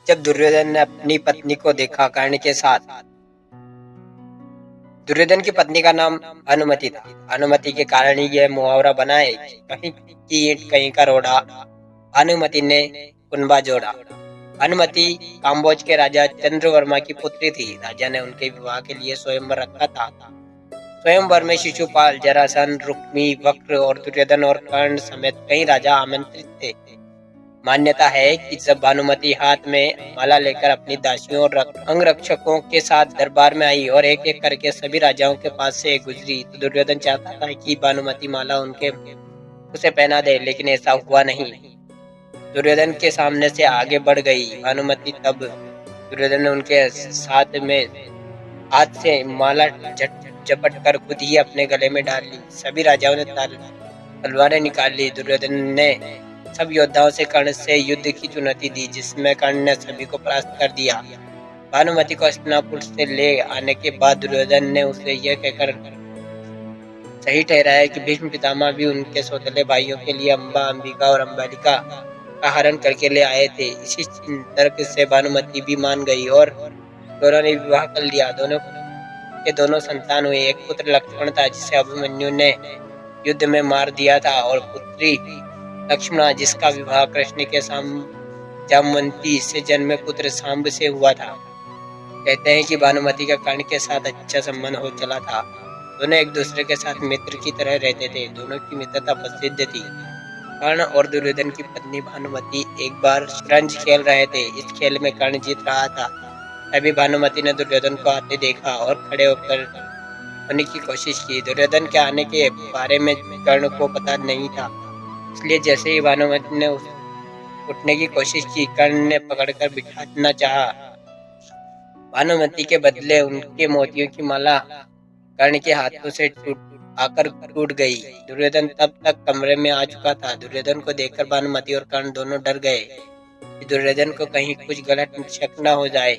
जब दुर्योधन ने अपनी पत्नी को देखा कर्ण के साथ। दुर्योधन की पत्नी का नाम अनुमति था। अनुमति के कारण ही यह मुहावरा बना है, कहीं की ईंट कहीं का रोड़ा, अनुमति ने कुनबा जोड़ा। अनुमति काम्बोज के राजा चंद्रवर्मा की पुत्री थी। राजा ने उनके विवाह के लिए स्वयंवर रखा था। स्वयंवर में शिशुपाल, जरासंध, रुक्मी, वक्र और दुर्योधन और कर्ण समेत कई राजा आमंत्रित थे। मान्यता है कि जब भानुमति हाथ में माला लेकर अपनी दासियों और अंगरक्षकों के साथ दरबार में आई और एक एक करके सभी राजाओं के पास से गुजरी, तो दुर्योधन चाहता था कि भानुमति माला उसे पहना दे, लेकिन ऐसा हुआ नहीं। दुर्योधन के सामने से आगे बढ़ गई भानुमति। तब दुर्योधन ने उनके हाथ से माला झपट कर खुद ही अपने गले में डाल ली। सभी राजाओं ने तलवारें निकाल ली। दुर्योधन ने सब योद्धाओं से कर्ण से युद्ध की चुनौती दी, जिसमें कर्ण ने सभी को परास्त कर दिया। भानुमति को हस्तिनापुर से ले आने के बाद दुर्योधन ने उसे यह कहकर सही ठहराया कि भीष्म पितामह भी उनके सौतेले भाइयों के लिए अंबा, अंबिका और अंबालिका का हरण करके ले आए थे। इसी तर्क से भानुमति भी मान गई और दोनों ने विवाह कर लिया। दोनों संतान हुए। एक पुत्र लक्ष्मण था, जिसे अभिमन्यु ने युद्ध में मार दिया था, और पुत्री लक्ष्मणा, जिसका विवाह कृष्ण के जामवंती से जन्मे पुत्र सांब से हुआ था। कहते हैं कि भानुमति का कर्ण के साथ अच्छा संबंध हो चला था। दोनों एक दूसरे के साथ मित्र की तरह रहते थे। दोनों की मित्रता प्रसिद्ध थी। कर्ण और दुर्योधन की पत्नी भानुमति एक बार शतरंज खेल रहे थे। इस खेल में कर्ण जीत रहा था। तभी भानुमति ने दुर्योधन को आते देखा और खड़े होने की कोशिश की। दुर्योधन के आने के बारे में कर्ण को पता नहीं था, इसलिए जैसे ही भानुमति ने उठने की कोशिश की, कर्ण ने पकड़कर बिठाना चाहा। भानुमति के बदले उनके मोतियों की माला कर्ण के हाथों से टूट गई। दुर्योधन तब तक कमरे में आ चुका था। दुर्योधन को देखकर भानुमति और कर्ण दोनों डर गए कि दुर्योधन को कहीं कुछ गलत शक न हो जाए,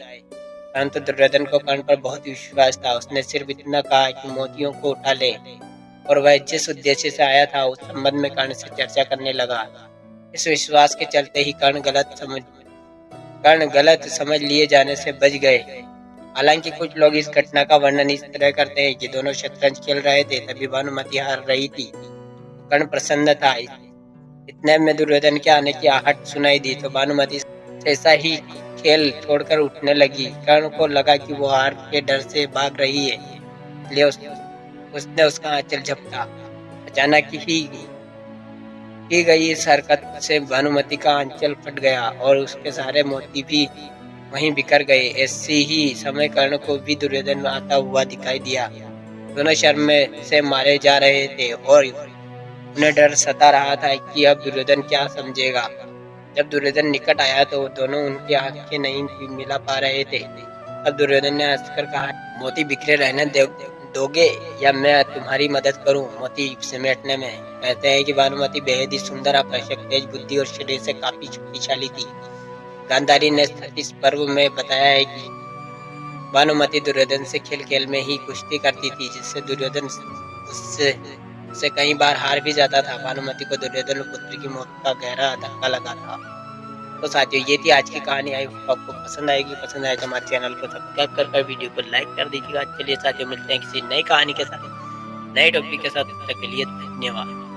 परंतु दुर्योधन को कर्ण पर बहुत विश्वास था। उसने सिर्फ इतना कहा कि मोतियों को उठा ले, और वह जिस उद्देश्य से आया था उस संबंध में कर्ण से चर्चा करने लगा। इस विश्वास के चलते ही कर्ण गलत समझ लिए जाने से बच गए। हालांकि कुछ लोग इस घटना का वर्णन इस तरह करते हैं कि दोनों शतरंज खेल रहे थे, तभी भानुमति हार रही थी। कर्ण प्रसन्न था। इतने में दुर्योधन के आने की आहट सुनाई दी, तो भानुमति ऐसा ही खेल छोड़कर उठने लगी। कर्ण को लगा कि वो हार के डर से भाग रही है, इसलिए उसने उसका आंचल झपटा। अचानक ही की गई इस हरकत से भानुमति का आंचल फट गया और उसके सारे मोती भी वहीं बिखर गए। ऐसे ही समय कर्ण को भी दुर्योधन आता हुआ दिखाई दिया। दोनों शर्म से मारे जा रहे थे और उन्हें डर सता रहा था कि अब दुर्योधन क्या समझेगा। जब दुर्योधन निकट आया तो दोनों उनकी आंखें नहीं मिला पा रहे थे। अब दुर्योधन ने हंसकर कहा, मोती बिखरे रहने दोगे या मैं तुम्हारी मदद करूं मोती समेटने में। कहते हैं कि भानुमति बेहद ही सुंदर, आकर्षक, तेज बुद्धि और शरीर से काफी शक्तिशाली थी। गांधारी ने इस पर्व में बताया है कि भानुमति दुर्योधन से खेल खेल में ही कुश्ती करती थी, जिससे दुर्योधन उससे कई बार हार भी जाता था। भानुमति को दुर्योधन पुत्र की मौत का गहरा धक्का लगा था। तो साथियों, ये थी आज की कहानी। आई होप आपको पसंद आएगी। पसंद आए तो हमारे चैनल को सब्सक्राइब कर वीडियो को लाइक कर दीजिएगा। चलिए साथियों, मिलते हैं किसी नई कहानी के साथ, नए टॉपिक के साथ। तब तक के लिए धन्यवाद।